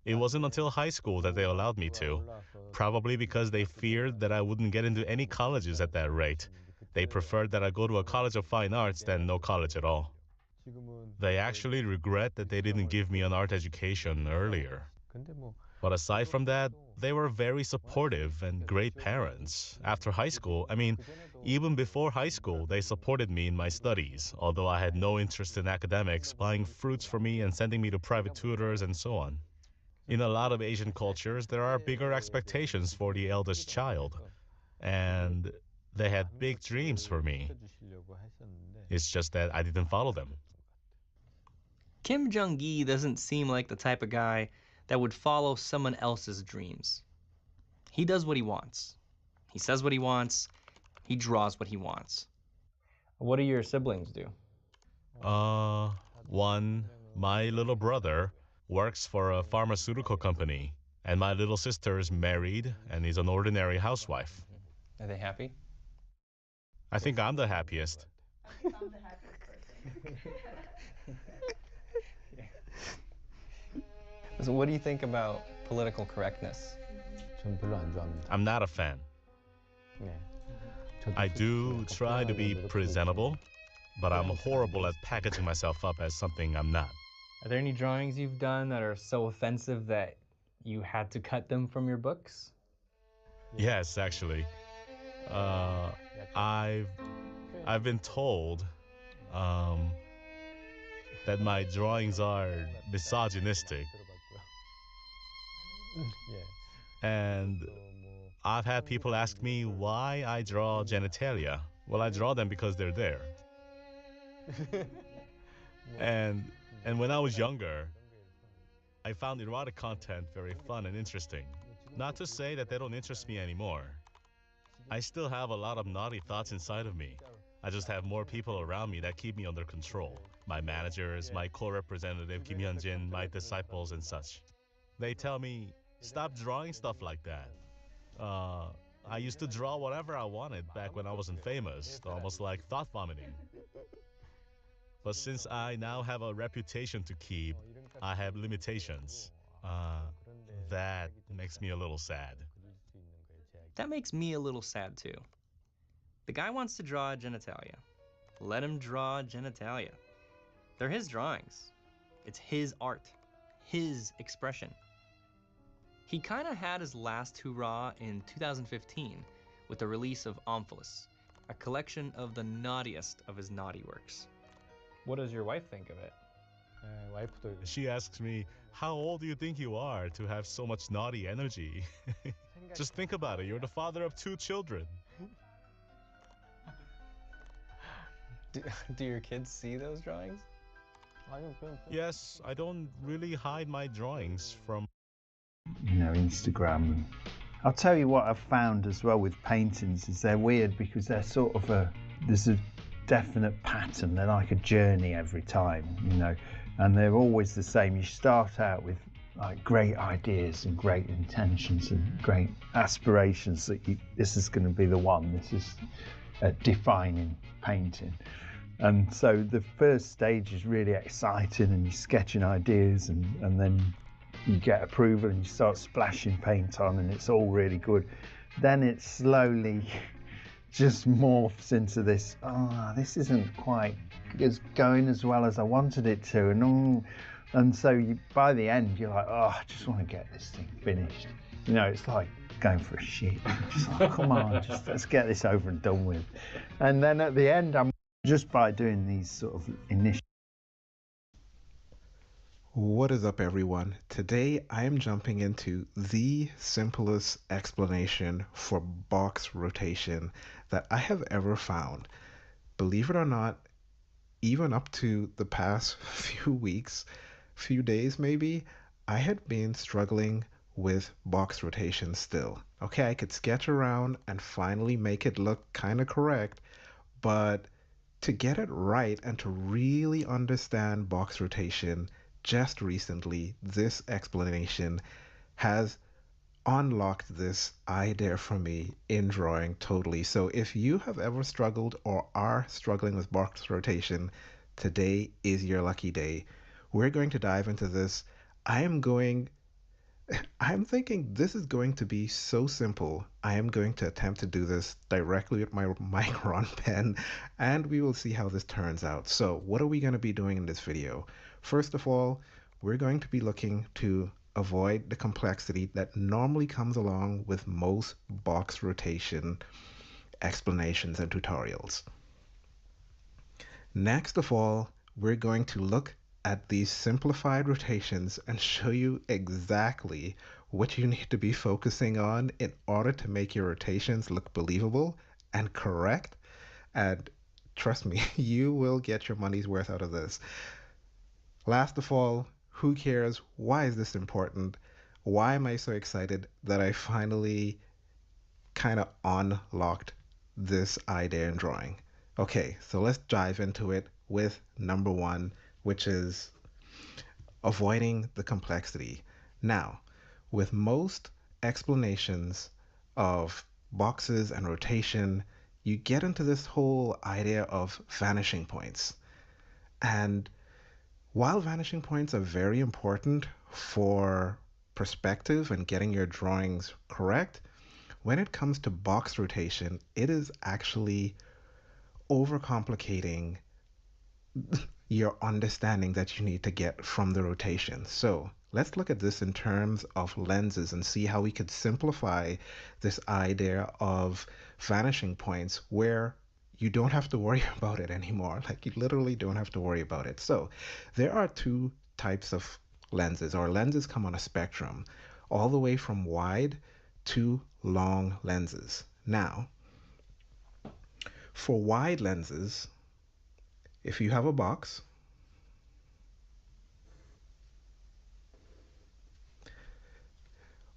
It wasn't until high school that they allowed me to, probably because they feared that I wouldn't get into any colleges at that rate. They preferred that I go to a college of fine arts than no college at all. They actually regret that they didn't give me an art education earlier. But aside from that, they were very supportive and great parents. After high school, even before high school, they supported me in my studies, although I had no interest in academics, buying fruits for me and sending me to private tutors and so on. In a lot of Asian cultures, there are bigger expectations for the eldest child, and they had big dreams for me. It's just that I didn't follow them. Kim Jung-gi doesn't seem like the type of guy that would follow someone else's dreams. He does what he wants. He says what he wants. He draws what he wants. What do your siblings do? One, my little brother works for a pharmaceutical company, and my little sister is married and is an ordinary housewife. Are they happy? I think I'm the happiest. So what do you think about political correctness? 전 별로 안 좋아합니다. I'm not a fan. 네. I do try to be presentable, but I'm horrible at packaging myself up as something I'm not. Are there any drawings you've done that are so offensive that you had to cut them from your books? Yes, actually. I've been told that my drawings are misogynistic, and I've had people ask me why I draw genitalia. Well, I draw them because they're there. And when I was younger, I found erotic content very fun and interesting. Not to say that they don't interest me anymore. I still have a lot of naughty thoughts inside of me. I just have more people around me that keep me under control. My managers, my co-representative Kim Hyun-jin, my disciples and such. They tell me, stop drawing stuff like that. I used to draw whatever I wanted back when I wasn't famous, almost like thought vomiting. But since I now have a reputation to keep, I have limitations. That makes me a little sad. That makes me a little sad too. The guy wants to draw genitalia. Let him draw genitalia. They're his drawings. It's his art, his expression. He kind of had his last hurrah in 2015 with the release of Omphalos, a collection of the naughtiest of his naughty works. What does your wife think of it? 네, 와이프도 She asks me, how old do you think you are to have so much naughty energy? Just think about it, you're the father of 2 children. Do your kids see those drawings? 아니요 그냥 Yes, I don't really hide my drawings from Instagram. I'll tell you what I've found as well with paintings is they're weird because they're sort of there's a definite pattern. They're like a journey every time, and they're always the same. You start out with like great ideas and great intentions and great aspirations that this is going to be the one. This is a defining painting. And so the first stage is really exciting and you're sketching ideas and then you get approval and you start splashing paint on and it's all really good. Then it slowly just morphs into this, this isn't quite going as well as I wanted it to. And so by the end, you're like, I just want to get this thing finished. It's like going for a shit. Just like, come on, let's get this over and done with. And then at the end, I'm just by doing these sort of initial. What is up, everyone? Today I am jumping into the simplest explanation for box rotation that I have ever found. Believe it or not, even up to the past few weeks, few days maybe, I had been struggling with box rotation still. Okay, I could sketch around and finally make it look kind of correct, but to get it right and to really understand box rotation, just recently, this explanation has unlocked this idea for me in drawing totally. So if you have ever struggled or are struggling with box rotation, today is your lucky day. We're going to dive into this. I am going I'm thinking this is going to be so simple. I am going to attempt to do this directly with my Micron pen, and we will see how this turns out. So what are we going to be doing in this video? First of all, we're going to be looking to avoid the complexity that normally comes along with most box rotation explanations and tutorials. Next of all, we're going to look at these simplified rotations and show you exactly what you need to be focusing on in order to make your rotations look believable and correct. And trust me, you will get your money's worth out of this. Last of all, who cares? Why is this important? Why am I so excited that I finally kind of unlocked this idea in drawing? Okay, so let's dive into it with number one, which is avoiding the complexity. Now, with most explanations of boxes and rotation, you get into this whole idea of vanishing points. And while vanishing points are very important for perspective and getting your drawings correct, when it comes to box rotation, it is actually overcomplicating your understanding that you need to get from the rotation. So let's look at this in terms of lenses and see how we could simplify this idea of vanishing points where you don't have to worry about it anymore. Like you literally don't have to worry about it. So there are two types of lenses, or lenses come on a spectrum, all the way from wide to long lenses. Now, for wide lenses, if you have a box,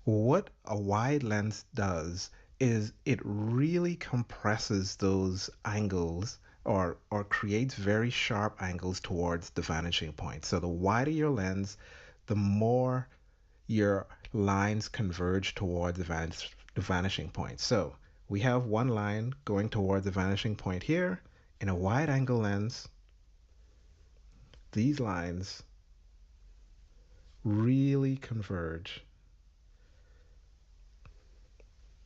what a wide lens does is it really compresses those angles or creates very sharp angles towards the vanishing point. So the wider your lens, the more your lines converge towards the vanishing point. So we have one line going towards the vanishing point here. In a wide angle lens, these lines really converge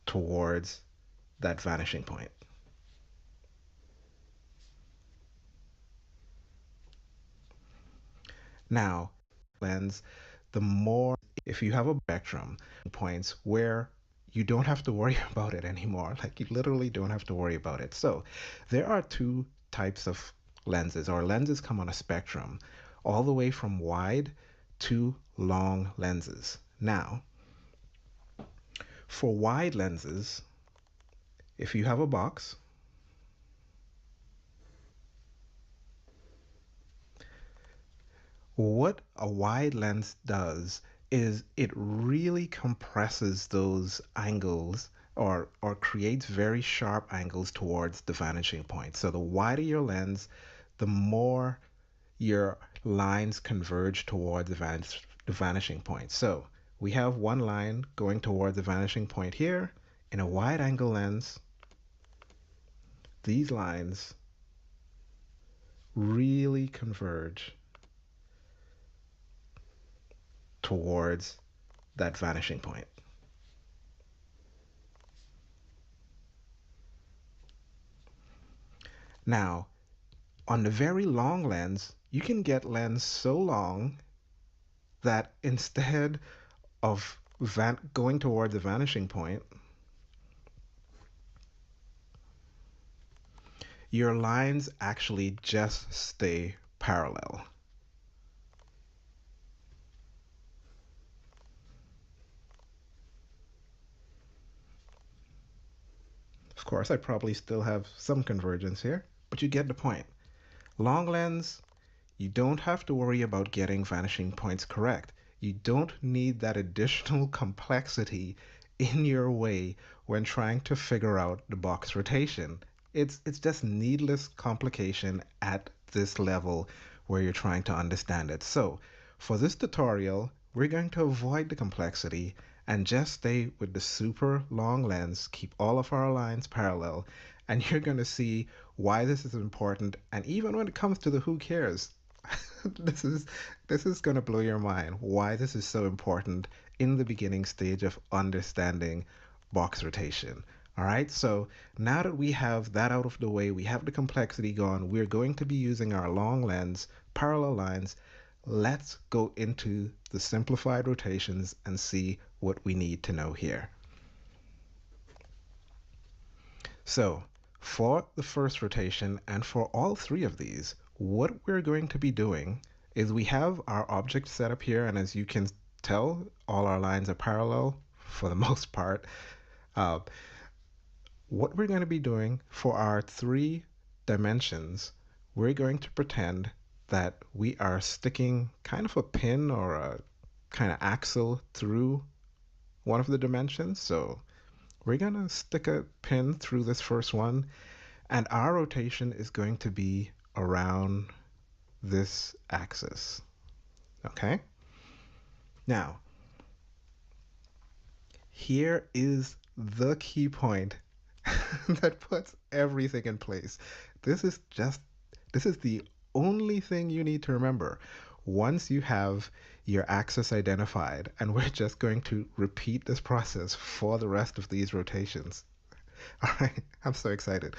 towards that vanishing point. Now, lens, the more, if you have a spectrum points where you don't have to worry about it anymore, like you literally don't have to worry about it. So there are two types of lenses, or lenses come on a spectrum, all the way from wide to long lenses. Now, for wide lenses, if you have a box, what a wide lens does is it really compresses those angles or creates very sharp angles towards the vanishing point. So the wider your lens, the more your lines converge towards the vanishing point. So we have one line going towards the vanishing point here. In a wide angle lens, these lines really converge towards that vanishing point. Now, on the very long lens, you can get lens so long that instead of going towards the vanishing point, your lines actually just stay parallel. Of course, I probably still have some convergence here, but you get the point. Long lens, you don't have to worry about getting vanishing points correct. You don't need that additional complexity in your way when trying to figure out the box rotation. It's just needless complication at this level where you're trying to understand it. So for this tutorial, we're going to avoid the complexity and just stay with the super long lens, keep all of our lines parallel, and you're going to see why this is important. And even when it comes to the who cares, This is going to blow your mind why this is so important in the beginning stage of understanding box rotation. All right, so now that we have that out of the way, we have the complexity gone, we're going to be using our long lens, parallel lines. Let's go into the simplified rotations and see what we need to know here. So for the first rotation and for all three of these, what we're going to be doing is we have our object set up here, and as you can tell, all our lines are parallel for the most part. What we're going to be doing for our 3 dimensions, we're going to pretend that we are sticking kind of a pin or a kind of axle through one of the dimensions. So we're going to stick a pin through this first one, and our rotation is going to be around this axis. Okay? Now, here is the key point that puts everything in place. This is the only thing you need to remember. Once you have your axis identified, and we're just going to repeat this process for the rest of these rotations. All right, I'm so excited.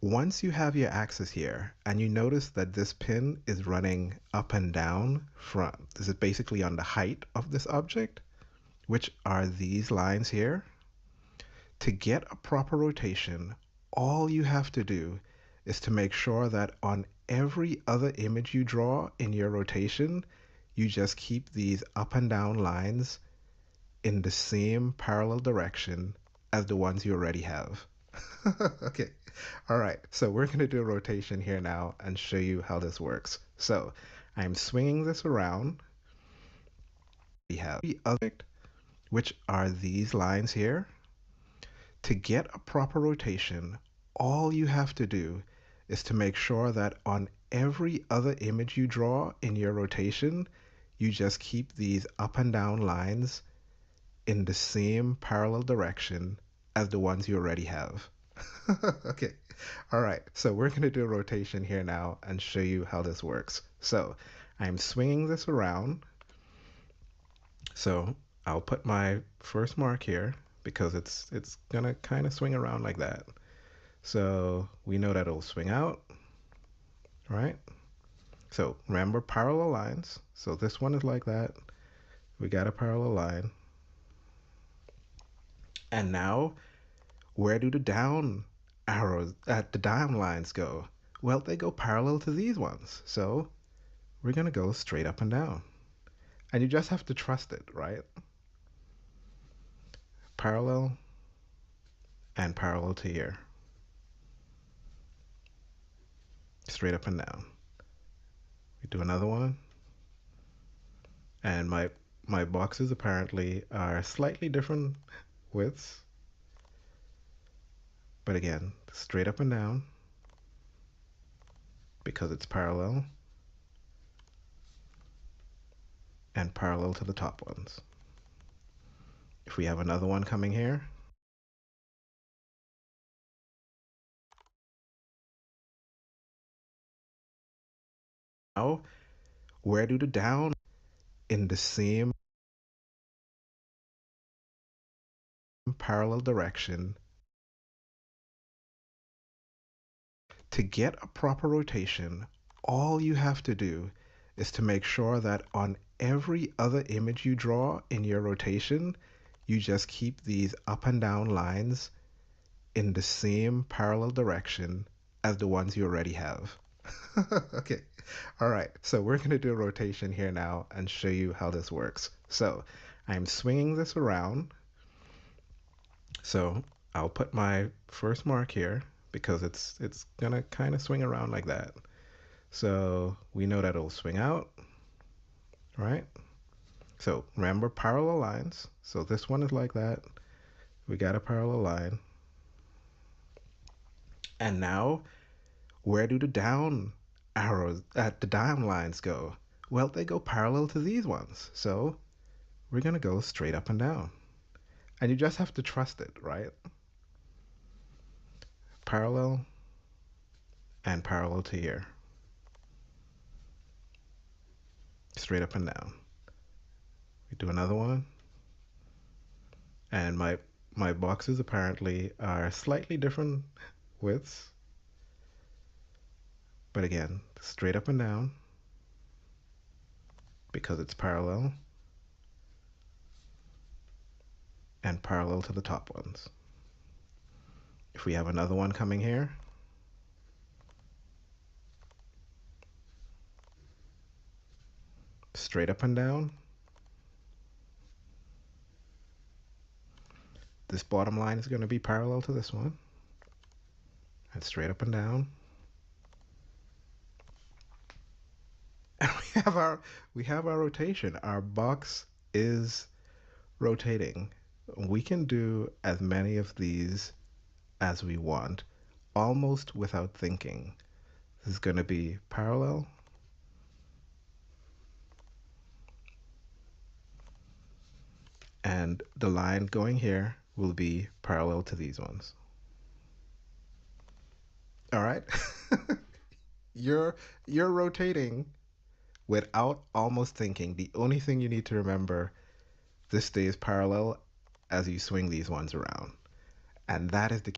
Once you have your axis here, and you notice that this pin is running up and down this is basically on the height of this object, which are these lines here. To get a proper rotation, all you have to do is to make sure that on every other image you draw in your rotation, you just keep these up and down lines in the same parallel direction as the ones you already have. Okay, all right, so we're going to do a rotation here now and show you how this works. So I'm swinging this around. We have the object, which are these lines here. To get a proper rotation, all you have to do is to make sure that on every other image you draw in your rotation, you just keep these up and down lines in the same parallel direction as the ones you already have. Okay, all right, so we're going to do a rotation here now and show you how this works. So I'm swinging this around. So I'll put my first mark here because it's going to kind of swing around like that. So we know that it'll swing out, right? So remember parallel lines. So this one is like that. We got a parallel line. And now, where do the down arrows, the down lines go? Well, they go parallel to these ones. So we're going to go straight up and down. And you just have to trust it, right? Parallel and parallel to here. Straight up and down. We do another one. And my boxes apparently are slightly different widths. But again, straight up and down because it's parallel, and parallel to the top ones. If we have another one coming here, now where do the down in the same parallel direction? To get a proper rotation, all you have to do is to make sure that on every other image you draw in your rotation, you just keep these up and down lines in the same parallel direction as the ones you already have. Okay, all right, so we're going to do a rotation here now and show you how this works. So I'm swinging this around. So I'll put my first mark here because it's going to kind of swing around like that. So we know that it'll swing out, right? So remember parallel lines. So this one is like that. We got a parallel line. And now, where do the down arrows, the down lines go? Well, they go parallel to these ones. So we're going to go straight up and down. And you just have to trust it, right? Parallel and parallel to here. straight up and down. We do another one. And my boxes apparently are slightly different widths. But again, straight up and down because it's parallel, and parallel to the top ones. If we have another one coming here, straight up and down. This bottom line is going to be parallel to this one, and straight up and down. And we have our rotation. Our box is rotating. We can do as many of these as we want, almost without thinking. This is going to be parallel, and the line going here will be parallel to these ones. All right. you're rotating without almost thinking. The only thing you need to remember, this stays parallel as you swing these ones around. And that is the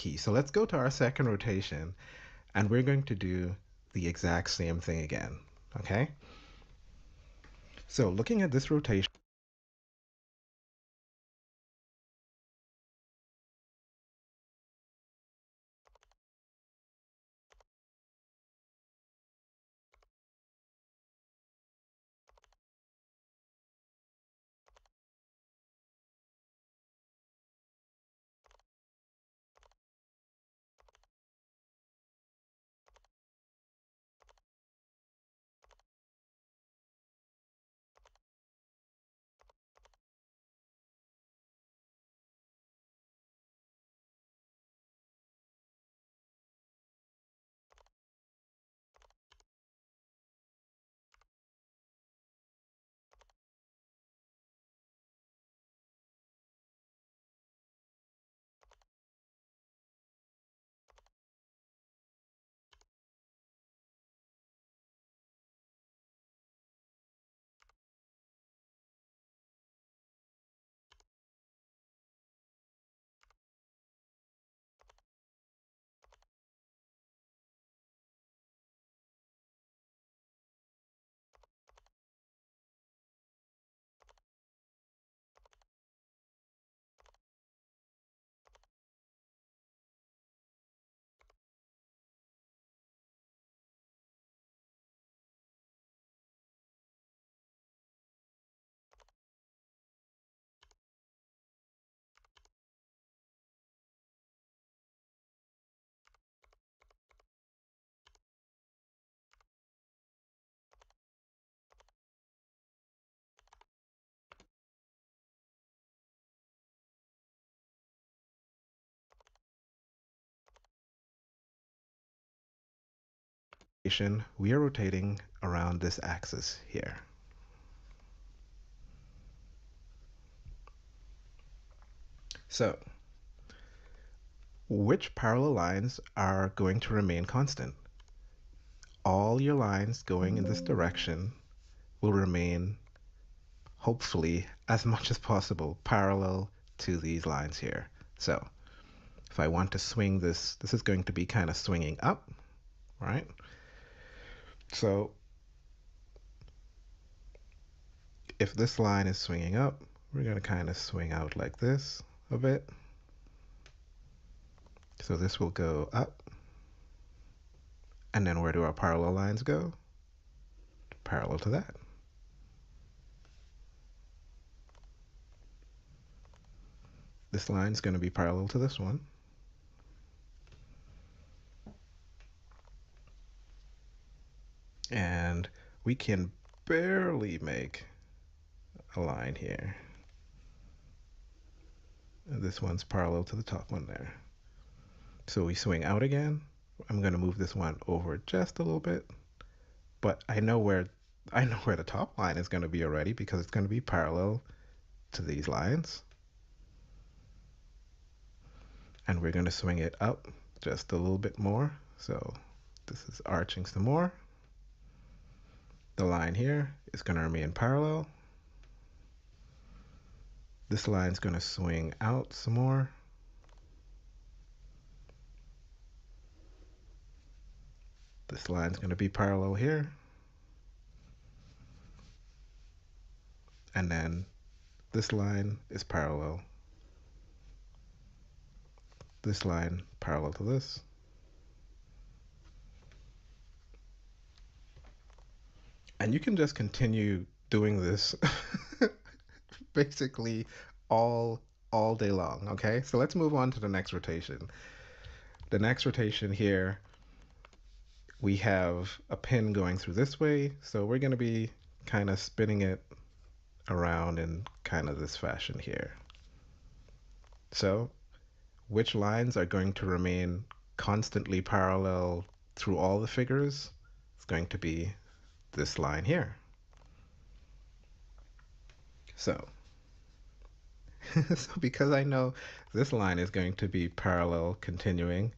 key. So let's go to our second rotation, and we're going to do the exact same thing again, okay? So looking at this rotation, we are rotating around this axis here. So, which parallel lines are going to remain constant? All your lines going in this direction will remain, hopefully, as much as possible, parallel to these lines here. So, if I want to swing this, this is going to be kind of swinging up, right? So, if this line is swinging up, we're going to kind of swing out like this a bit. So this will go up. And then where do our parallel lines go? Parallel to that. This line is going to be parallel to this one. And we can barely make a line here. And this one's parallel to the top one there. So we swing out again. I'm going to move this one over just a little bit, but I know where the top line is going to be already, because it's going to be parallel to these lines. And we're going to swing it up just a little bit more. So this is arching some more. The line here is going to remain parallel. This line is going to swing out some more. This line is going to be parallel here. And then this line is parallel. This line parallel to this. And you can just continue doing this basically all day long, okay? So let's move on to the next rotation. The next rotation here, we have a pin going through this way, so we're going to be kind of spinning it around in kind of this fashion here. So which lines are going to remain constantly parallel through all the figures? It's going to be this line here. So because I know this line is going to be parallel continuing,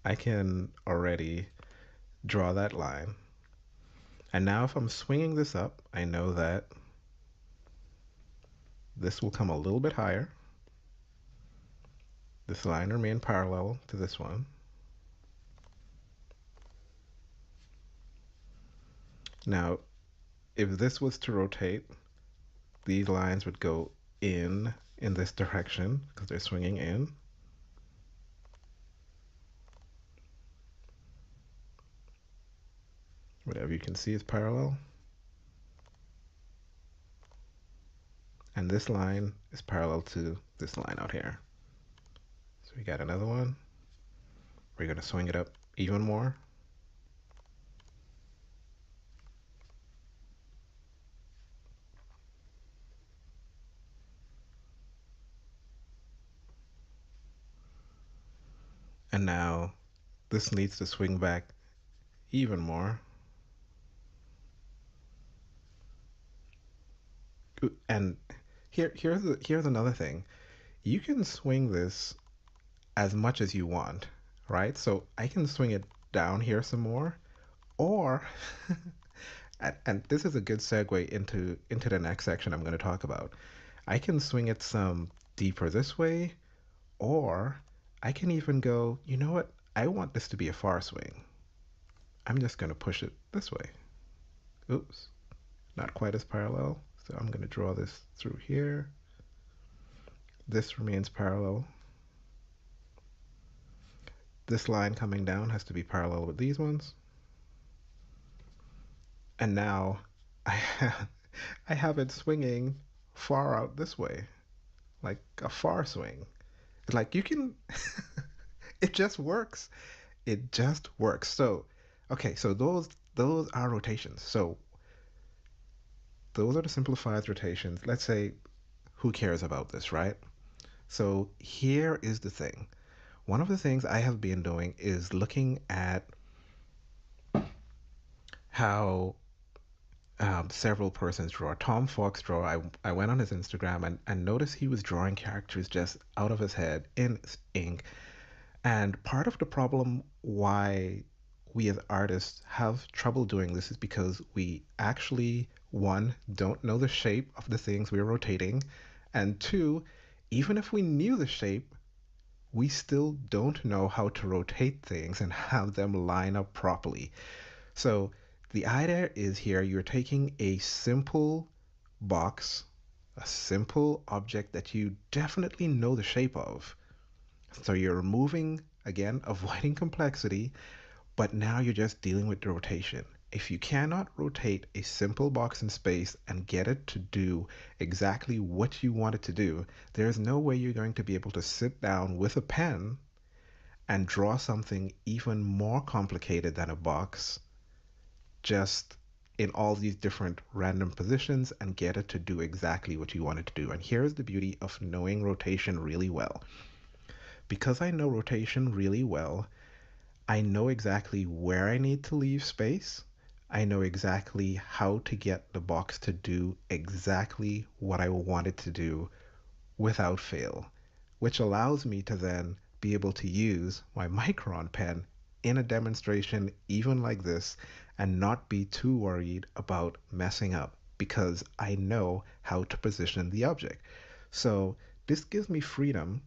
I can already draw that line. And now if I'm swinging this up, I know that this will come a little bit higher. This line remained parallel to this one. Now, if this was to rotate, these lines would go in this direction because they're swinging in. Whatever you can see is parallel. And this line is parallel to this line out here. So we got another one. We're going to swing it up even more. And now this needs to swing back even more. And here's another thing. You can swing this as much as you want, right? So I can swing it down here some more, or and this is a good segue into the next section I'm going to talk about. I can swing it some deeper this way, or I can even go, you know what? I want this to be a far swing. I'm just going to push it this way. Oops, not quite as parallel. So I'm going to draw this through here. This remains parallel. This line coming down has to be parallel with these ones. And now I have it swinging far out this way, like a far swing. Like you can, it just works. It just works. So, okay, so those are rotations. So those are the simplified rotations. Let's say, who cares about this, right? So here is the thing. One of the things I have been doing is looking at how several persons draw. Tom Fox draw. I went on his Instagram and noticed he was drawing characters just out of his head in ink. And part of the problem why we as artists have trouble doing this is because we actually, one, don't know the shape of the things we're rotating, and two, even if we knew the shape, we still don't know how to rotate things and have them line up properly. So the idea is here, you're taking a simple box, a simple object that you definitely know the shape of. So you're removing, again, avoiding complexity, but now you're just dealing with the rotation. If you cannot rotate a simple box in space and get it to do exactly what you want it to do, there's no way you're going to be able to sit down with a pen and draw something even more complicated than a box, just in all these different random positions, and get it to do exactly what you want it to do. And here's the beauty of knowing rotation really well. Because I know rotation really well, I know exactly where I need to leave space. I know exactly how to get the box to do exactly what I want it to do without fail, which allows me to then be able to use my Micron pen in a demonstration even like this and not be too worried about messing up because I know how to position the object. So this gives me freedom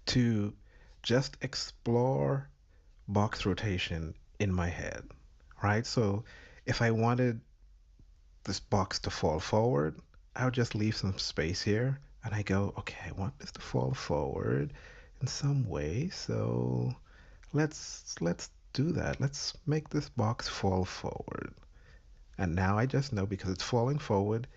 to just explore box rotation in my head, right? So if I wanted this box to fall forward, I would just leave some space here and I go, okay, I want this to fall forward in some way. So let's do that. Let's make this box fall forward. And now I just know because it's falling forward,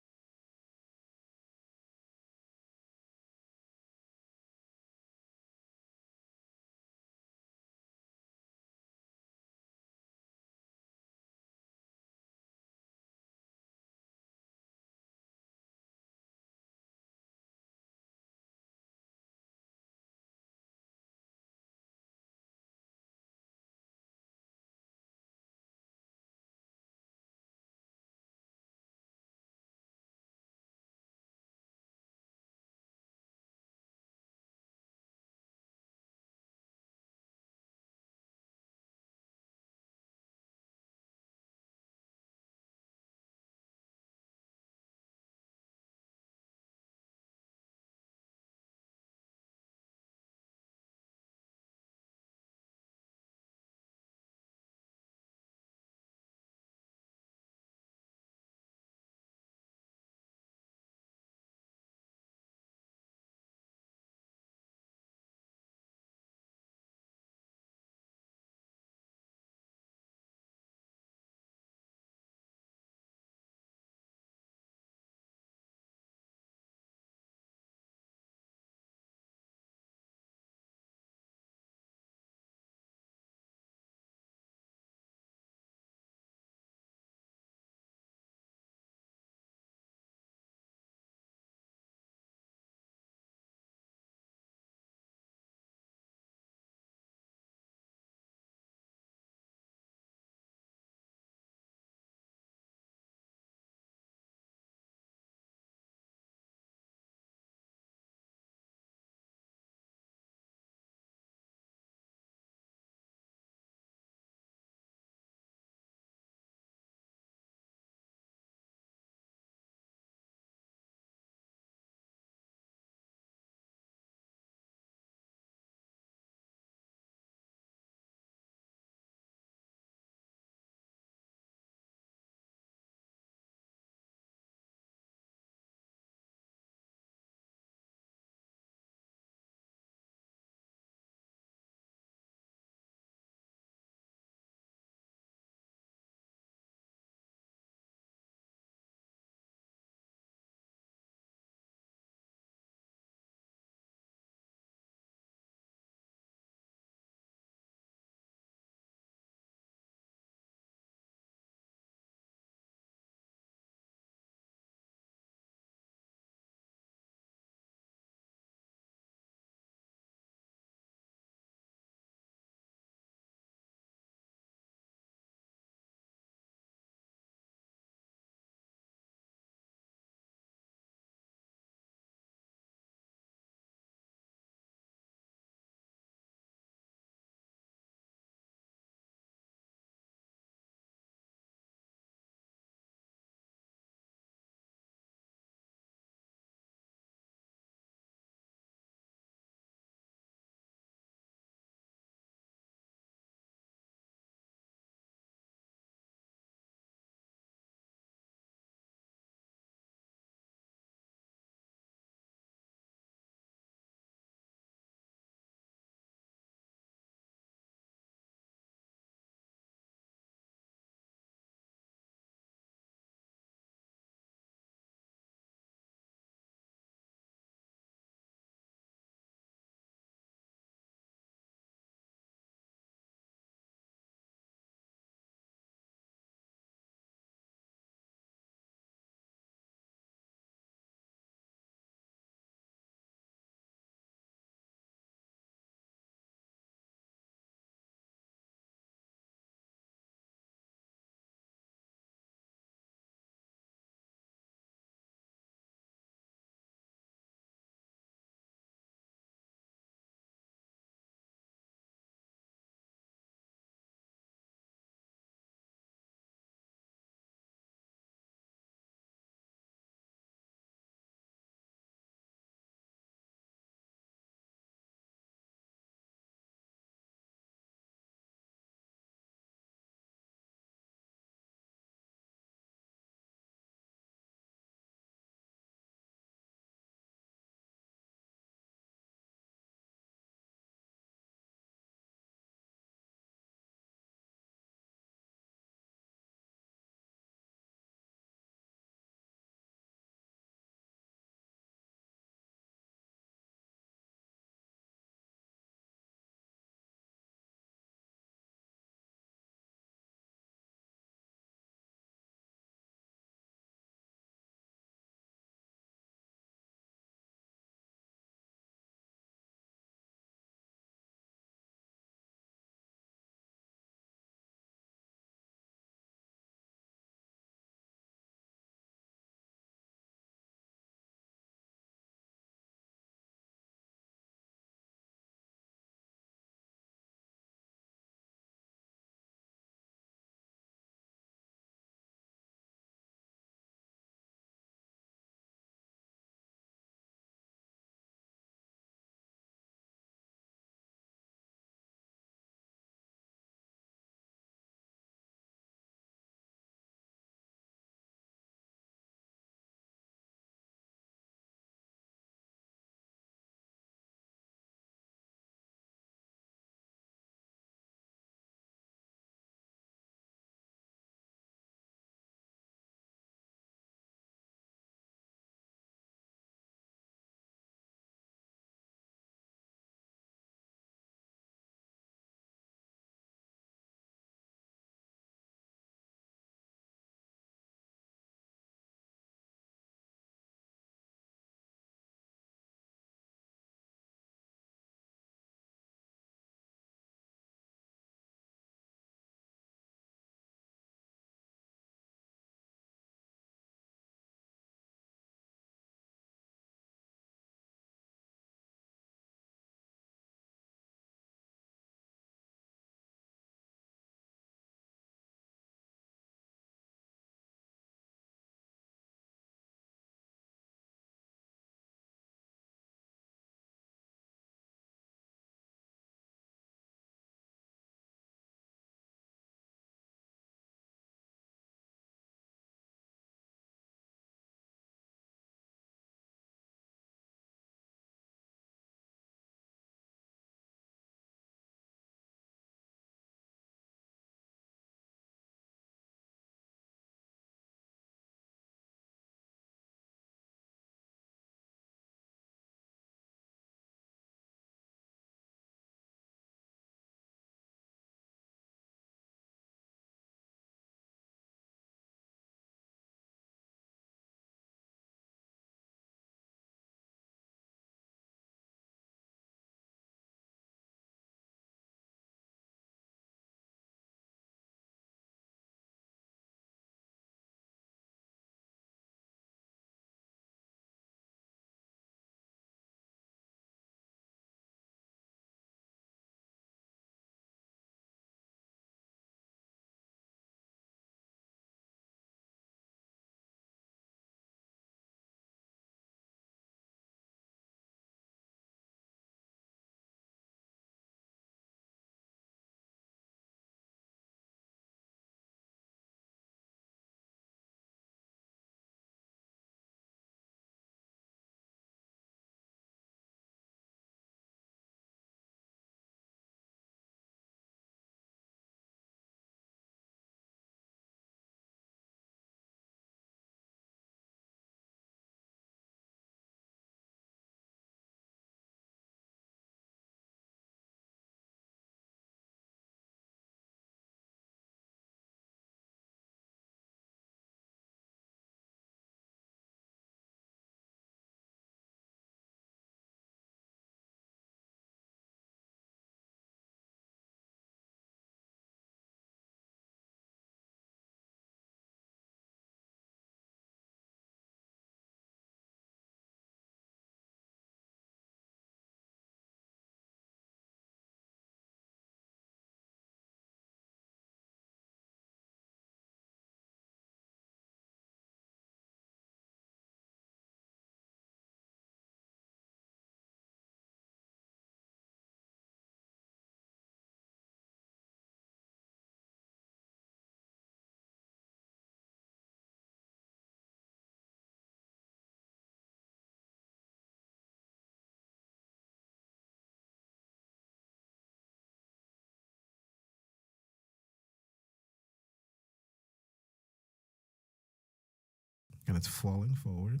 and it's falling forward,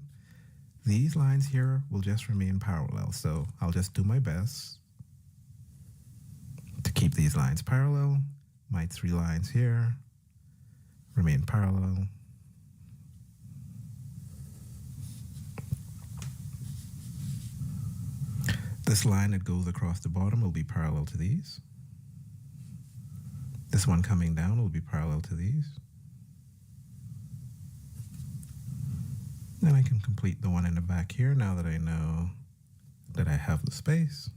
these lines here will just remain parallel. So I'll just do my best to keep these lines parallel. My 3 lines here remain parallel. This line that goes across the bottom will be parallel to these. This one coming down will be parallel to these. Then I can complete the one in the back here now that I know that I have the space.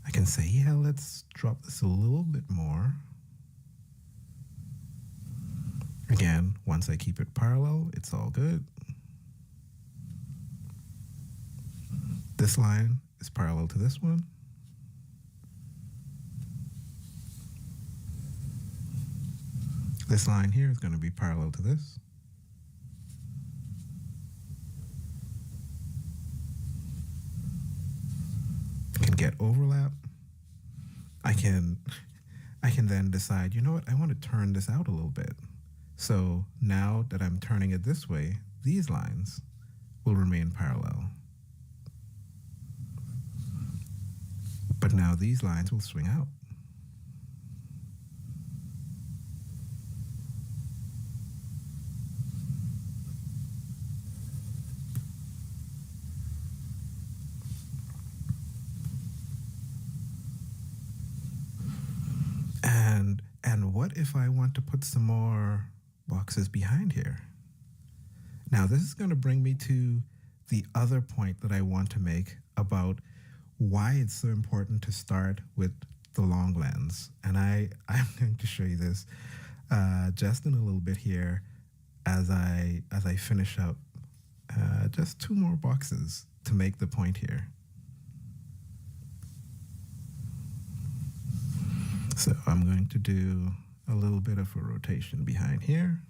I can say, yeah, let's drop this a little bit more. Again, once I keep it parallel, it's all good. This line is parallel to this one. This line here is going to be parallel to this. I can get overlap. I can then decide, you know what, I want to turn this out a little bit. So now that I'm turning it this way, these lines will remain parallel. But now these lines will swing out. And what if I want to put some more boxes behind here? Now this is going to bring me to the other point that I want to make about why it's so important to start with the long lens. And I'm going to show you this just in a little bit here as I finish up just 2 more boxes to make the point here. So I'm going to do a little bit of a rotation behind here.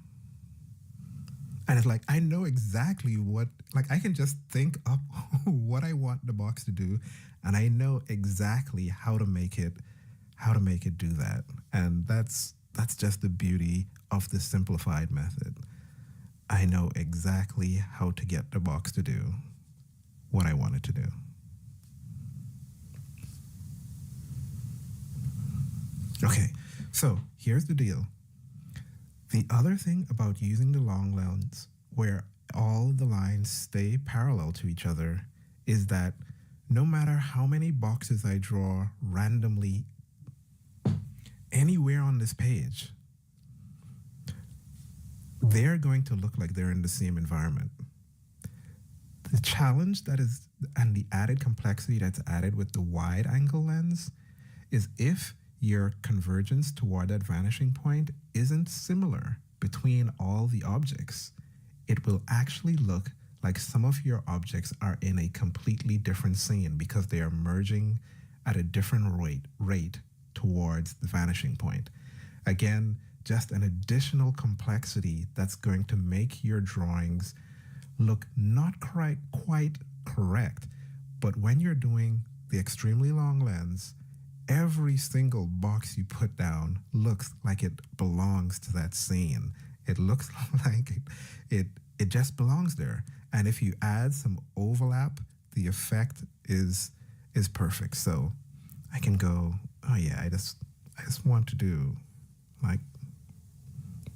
And it's like, I know exactly what, like I can just think up what I want the box to do. And I know exactly how to make it do that. And that's just the beauty of the simplified method. I know exactly how to get the box to do what I want it to do. Okay, so here's the deal. The other thing about using the long lens where all the lines stay parallel to each other is that no matter how many boxes I draw randomly anywhere on this page, they're going to look like they're in the same environment. The challenge that is, and the added complexity that's added with the wide angle lens is if your convergence toward that vanishing point isn't similar between all the objects, it will actually look like some of your objects are in a completely different scene because they are merging at a different rate towards the vanishing point. Again, just an additional complexity that's going to make your drawings look not quite correct. But when you're doing the extremely long lens, every single box you put down looks like it belongs to that scene. It looks like it just belongs there. And if you add some overlap, the effect is perfect. So I can go, oh yeah, I just want to do like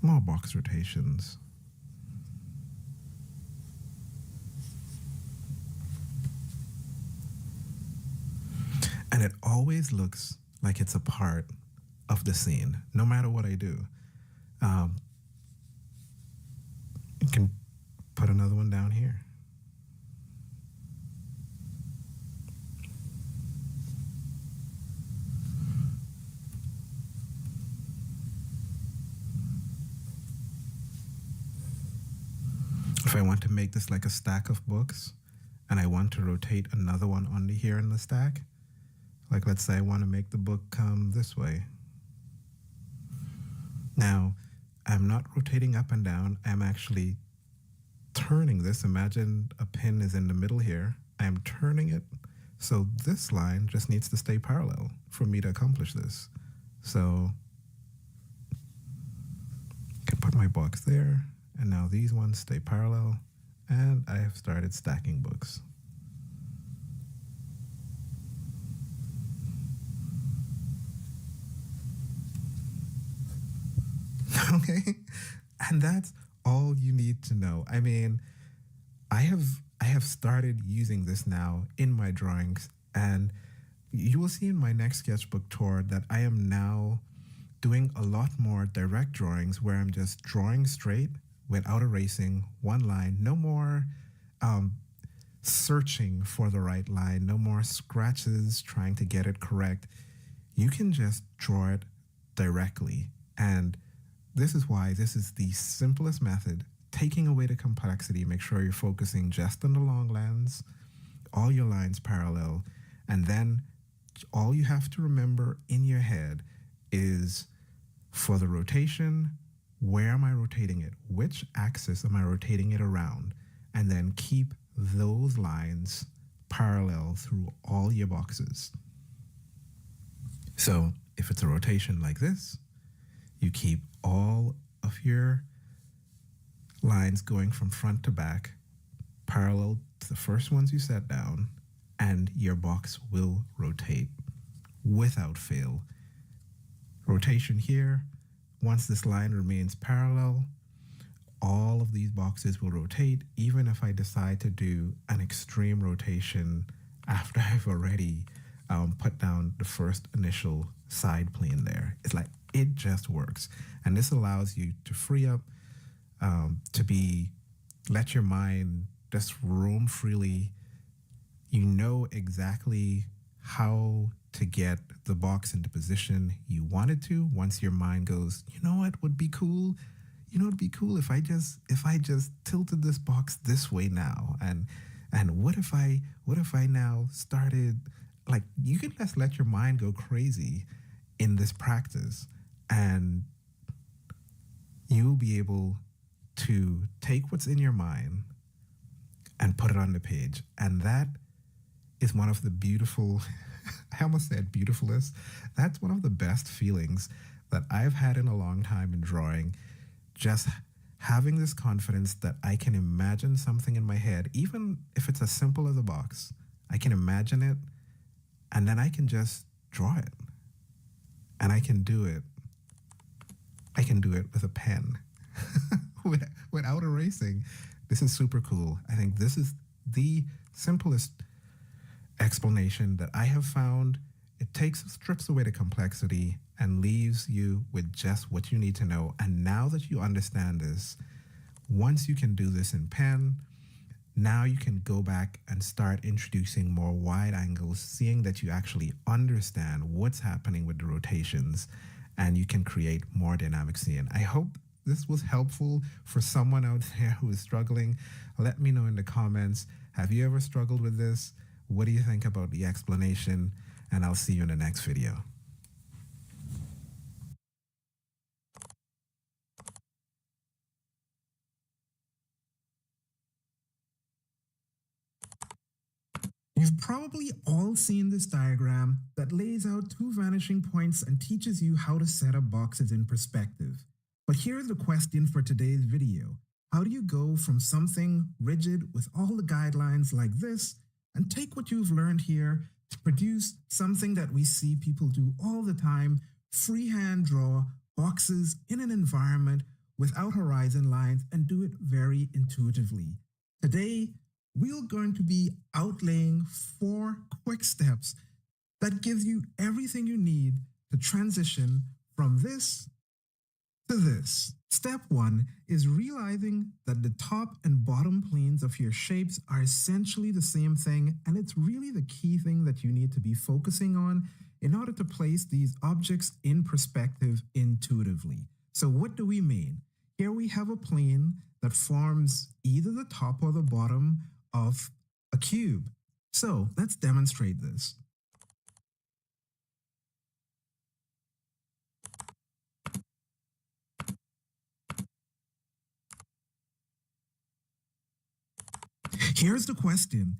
more box rotations. And it always looks like it's a part of the scene, no matter what I do. You can put another one down here. If I want to make this like a stack of books and I want to rotate another one under here in the stack, like let's say I want to make the book come this way. Now, I'm not rotating up and down. I'm actually turning this. Imagine a pin is in the middle here. I'm turning it. So this line just needs to stay parallel for me to accomplish this. So I can put my box there And now these ones stay parallel, and I have started stacking books. Okay, and that's all you need to know. I mean, I have started using this now in my drawings, and you will see in my next sketchbook tour that I am now doing a lot more direct drawings where I'm just drawing straight without erasing one line. No more searching for the right line, no more scratches trying to get it correct. You can just draw it directly. And this is why this is the simplest method, taking away the complexity. Make sure you're focusing just on the long lens, all your lines parallel, and then all you have to remember in your head is for the rotation, where am I rotating it? Which axis am I rotating it around? And then keep those lines parallel through all your boxes. So if it's a rotation like this, you keep all of your lines going from front to back parallel to the first ones you set down, and your box will rotate without fail. Rotation here, once this line remains parallel, all of these boxes will rotate, even if I decide to do an extreme rotation after I've already put down the first initial side plane there. It's like, it just works. And this allows you to free up, let your mind just roam freely. You know exactly how to get the box into position you want it to. Once your mind goes, you know what would be cool? You know, it'd be cool if I just tilted this box this way now. And what if I now started, like, you can just let your mind go crazy in this practice, and you'll be able to take what's in your mind and put it on the page. And that is one of the beautiful, I almost said beautifulest, that's one of the best feelings that I've had in a long time in drawing. Just having this confidence that I can imagine something in my head, even if it's as simple as a box, I can imagine it, and then I can just draw it. And I can do it with a pen without erasing. This is super cool. I think this is the simplest explanation that I have found. It strips away the complexity and leaves you with just what you need to know. And now that you understand this, once you can do this in pen, now you can go back and start introducing more wide angles, seeing that you actually understand what's happening with the rotations, and you can create more dynamic scene. I hope this was helpful for someone out there who is struggling. Let me know in the comments. Have you ever struggled with this? What do you think about the explanation? And I'll see you in the next video. You've probably all seen this diagram that lays out two vanishing points and teaches you how to set up boxes in perspective. But here's the question for today's video. How do you go from something rigid with all the guidelines like this and take what you've learned here to produce something that we see people do all the time, freehand draw boxes in an environment without horizon lines and do it very intuitively? Today, we're going to be outlaying 4 quick steps that gives you everything you need to transition from this to this. Step 1 is realizing that the top and bottom planes of your shapes are essentially the same thing, and it's really the key thing that you need to be focusing on in order to place these objects in perspective intuitively. So what do we mean? Here we have a plane that forms either the top or the bottom of a cube. So let's demonstrate this. Here's the question.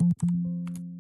you.